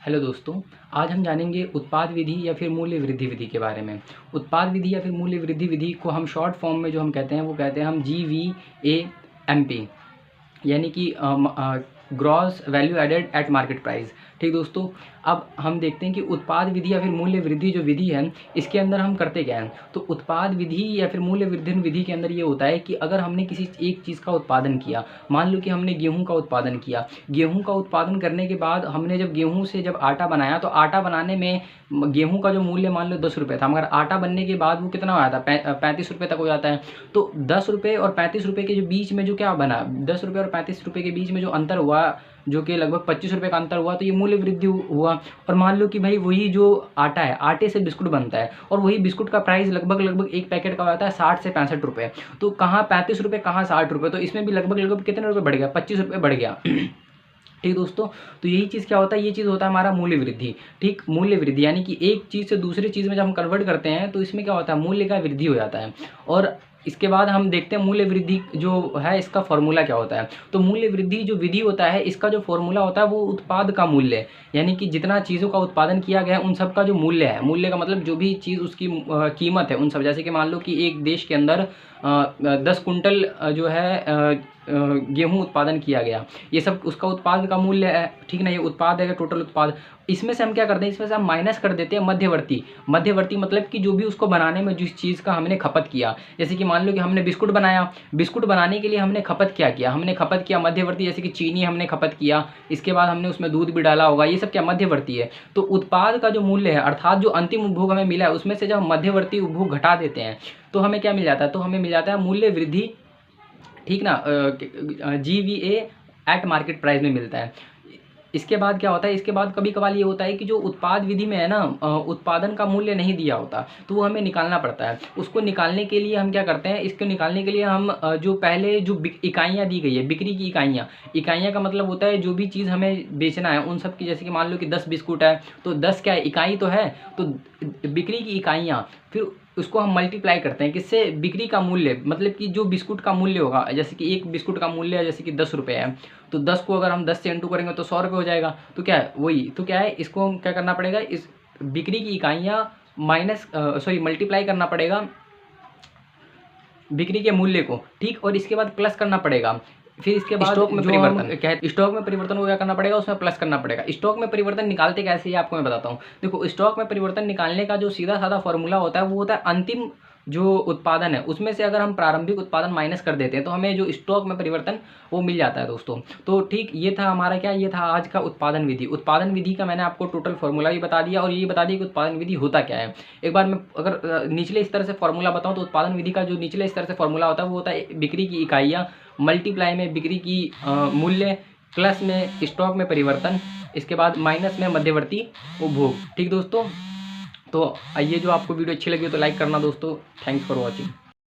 Hello दोस्तों, आज हम जानेंगे उत्पाद विधि या फिर मूल्य वृद्धि विधि के बारे में। उत्पाद विधि या फिर मूल्य वृद्धि विधि को हम शॉर्ट फॉर्म में जो हम कहते हैं वो कहते हैं हम GVAMP, यानी कि gross value added at market price. ठीक दोस्तों, अब हम देखते हैं कि उत्पाद विधि या फिर मूल्य वृद्धि जो विधि है इसके अंदर हम करते क्या हैं। तो उत्पाद विधि या फिर मूल्य वृद्धि विधि के अंदर ये होता है कि अगर हमने किसी एक चीज़ का उत्पादन किया, मान लो कि हमने गेहूं का उत्पादन किया, गेहूं का उत्पादन करने के बाद हमने जब गेहूं से जब आटा बनाया तो आटा बनाने में गेहूं का जो मूल्य मान लो 10 रुपये था, मगर आटा बनने के बाद वो कितना आया था 35 रुपये तक हो जाता है। तो 10 रुपये और 35 रुपये के जो बीच में जो क्या बना, 10 रुपये और 35 रुपये के बीच में जो अंतर हुआ, जो कि लगभग 25 रुपये का अंतर हुआ, तो ये मूल्य वृद्धि हुआ। और मान लो कि भाई वही जो आटा है, आटे से बिस्कुट बनता है और वही बिस्कुट का प्राइस लगभग एक पैकेट का होता है 60 से 65 रुपये। तो कहाँ 35 रुपये, कहाँ 60 रुपये, तो इसमें भी लगभग कितने रुपये बढ़ गया, 25 रुपये बढ़ गया। ठीक दोस्तों, तो यही चीज़ क्या होता है, ये चीज़ होता है हमारा मूल्य वृद्धि। ठीक, मूल्य वृद्धि यानी कि एक चीज़ से दूसरी चीज़ में जब हम कन्वर्ट करते हैं तो इसमें क्या होता है, मूल्य का वृद्धि हो जाता है। और इसके बाद हम देखते हैं मूल्य वृद्धि जो है इसका फॉर्मूला क्या होता है। तो मूल्य वृद्धि जो विधि होता है इसका जो फॉर्मूला होता है वो उत्पाद का मूल्य, यानी कि जितना चीज़ों का उत्पादन किया गया है उन सब का जो मूल्य है, मूल्य का मतलब जो भी चीज़ उसकी कीमत है उन सब। जैसे कि मान लो कि एक देश के अंदर 10 कुंटल जो है गेहूं उत्पादन किया गया, ये सब उसका उत्पाद का मूल्य है। ठीक ना, ये उत्पाद है टोटल उत्पाद। इसमें से हम क्या करते हैं, इसमें से हम माइनस कर देते हैं मध्यवर्ती। मध्यवर्ती मतलब कि जो भी उसको बनाने में जिस चीज़ का हमने खपत किया, जैसे कि मान लो कि हमने बिस्कुट बनाया, बिस्कुट बनाने के लिए हमने खपत क्या किया, हमने खपत किया मध्यवर्ती, जैसे कि चीनी हमने खपत किया, इसके बाद हमने उसमें दूध भी डाला होगा, ये सब क्या मध्यवर्ती है। तो उत्पाद का जो मूल्य है अर्थात जो अंतिम उपभोग हमें मिला है उसमें से जब हम मध्यवर्ती उपभोग घटा देते हैं तो हमें क्या मिल जाता है, तो हमें मिल जाता है मूल्य वृद्धि। ठीक ना, GVA एट मार्केट प्राइस में मिलता है। इसके बाद क्या होता है, इसके बाद कभी कभार ये होता है कि जो उत्पाद विधि में है ना, उत्पादन का मूल्य नहीं दिया होता तो वो हमें निकालना पड़ता है। उसको निकालने के लिए हम क्या करते हैं, इसको निकालने के लिए हम जो पहले जो इकाइयाँ दी गई है, बिक्री की इकाइयाँ, इकाइयाँ का मतलब होता है जो भी चीज़ हमें बेचना है उन सब की। जैसे कि मान लो कि 10 बिस्कुट है तो 10 क्या है, इकाई तो है, तो बिक्री की इकाइयाँ, फिर उसको हम मल्टीप्लाई करते हैं किससे, बिक्री का मूल्य, मतलब कि जो बिस्कुट का मूल्य होगा। जैसे कि एक बिस्कुट का मूल्य है जैसे कि 10 रुपये है, तो 10 को अगर हम 10 से इंटू करेंगे तो 100 रुपये हो जाएगा। तो क्या है वही, तो क्या है, इसको हम क्या करना पड़ेगा, इस बिक्री की इकाइयाँ माइनस मल्टीप्लाई करना पड़ेगा बिक्री के मूल्य को। ठीक, और इसके बाद प्लस करना पड़ेगा। फिर इसके बाद स्टॉक में परिवर्तन, क्या है, स्टॉक में परिवर्तन को क्या करना पड़ेगा, उसमें प्लस करना पड़ेगा। स्टॉक में परिवर्तन निकालते कैसे ये आपको मैं बताता हूँ। देखो, स्टॉक में परिवर्तन निकालने का जो सीधा साधा फॉर्मूला होता है वो होता है अंतिम जो उत्पादन है उसमें से अगर हम प्रारंभिक उत्पादन माइनस कर देते हैं तो हमें जो स्टॉक में परिवर्तन वो मिल जाता है दोस्तों। तो ठीक, ये था हमारा क्या, ये था आज का उत्पादन विधि। उत्पादन विधि का मैंने आपको टोटल फॉर्मूला भी बता दिया और ये बता दिया कि उत्पादन विधि होता क्या है। एक बार मैं अगर निचले स्तर से फॉर्मूला बताऊँ तो उत्पादन विधि का जो निचले स्तर से फॉर्मूला होता है वो होता है बिक्री की इकाइयाँ मल्टीप्लाई में बिक्री की मूल्य, प्लस में स्टॉक में परिवर्तन, इसके बाद माइनस में मध्यवर्ती उपभोग। ठीक दोस्तों, तो ये जो आपको वीडियो अच्छी लगी हो तो लाइक करना दोस्तों। Thanks for watching.